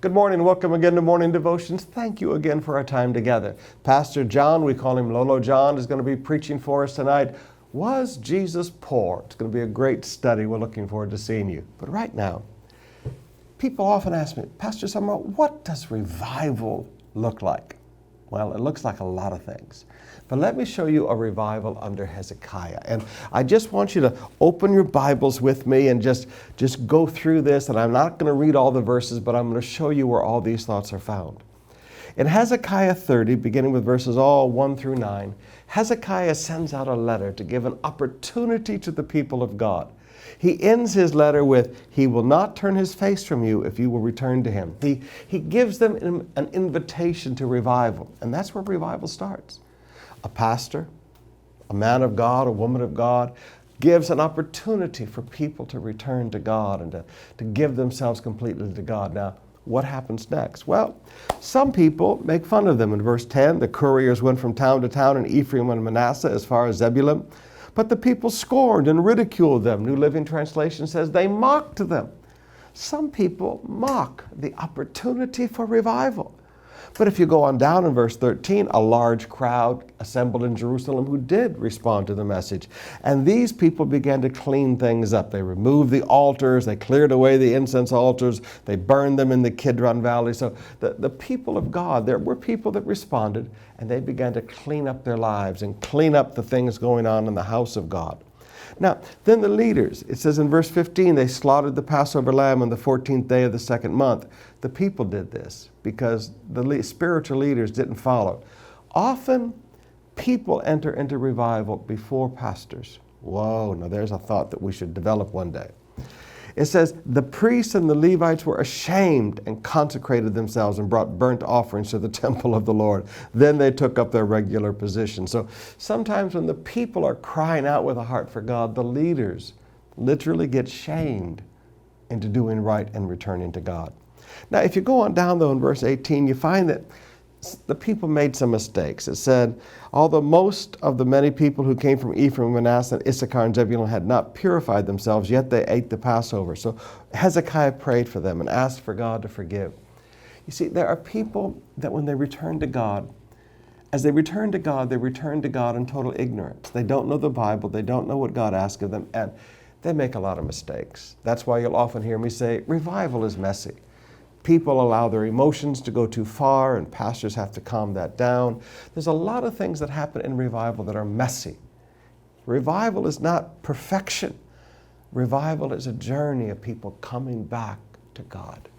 Good morning. Welcome again to Morning Devotions. Thank you again for our time together. Pastor John, we call him Lolo John, is going to be preaching for us tonight. Was Jesus poor? It's going to be a great study. We're looking forward to seeing you. But right now, people often ask me, Pastor Summer, what does revival look like? Well, it looks like a lot of things. But let me show you a revival under Hezekiah. And I just want you to open your Bibles with me and just go through this. And I'm not going to read all the verses, but I'm going to show you where all these thoughts are found. In Hezekiah 30, beginning with verses 1 through 9, Hezekiah sends out a letter to give an opportunity to the people of God. He ends his letter with, he will not turn his face from you if you will return to him. He gives them an invitation to revival, and that's where revival starts. A pastor, a man of God, a woman of God, gives an opportunity for people to return to God and to give themselves completely to God. Now, what happens next? Well, some people make fun of them. In verse 10, the couriers went from town to town in Ephraim and Manasseh as far as Zebulun. But the people scorned and ridiculed them. New Living Translation says they mocked them. Some people mock the opportunity for revival. But if you go on down in verse 13, a large crowd assembled in Jerusalem who did respond to the message. And these people began to clean things up. They removed the altars. They cleared away the incense altars. They burned them in the Kidron Valley. So the people of God, there were people that responded, and they began to clean up their lives and clean up the things going on in the house of God. Now, then the leaders, it says in verse 15, they slaughtered the Passover lamb on the 14th day of the second month. The people did this because the spiritual leaders didn't follow. Often, people enter into revival before pastors. Whoa, now there's a thought that we should develop one day. It says, the priests and the Levites were ashamed and consecrated themselves and brought burnt offerings to the temple of the Lord. Then they took up their regular position. So sometimes when the people are crying out with a heart for God, the leaders literally get shamed into doing right and returning to God. Now, if you go on down, though, in verse 18, you find that the people made some mistakes. It said, although most of the many people who came from Ephraim, Manasseh, and Issachar, and Zebulun had not purified themselves, yet they ate the Passover. So Hezekiah prayed for them and asked for God to forgive. You see, there are people that when they return to God, as they return to God in total ignorance. They don't know the Bible. They don't know what God asks of them, and they make a lot of mistakes. That's why you'll often hear me say, revival is messy. People allow their emotions to go too far, and pastors have to calm that down. There's a lot of things that happen in revival that are messy. Revival is not perfection. Revival is a journey of people coming back to God.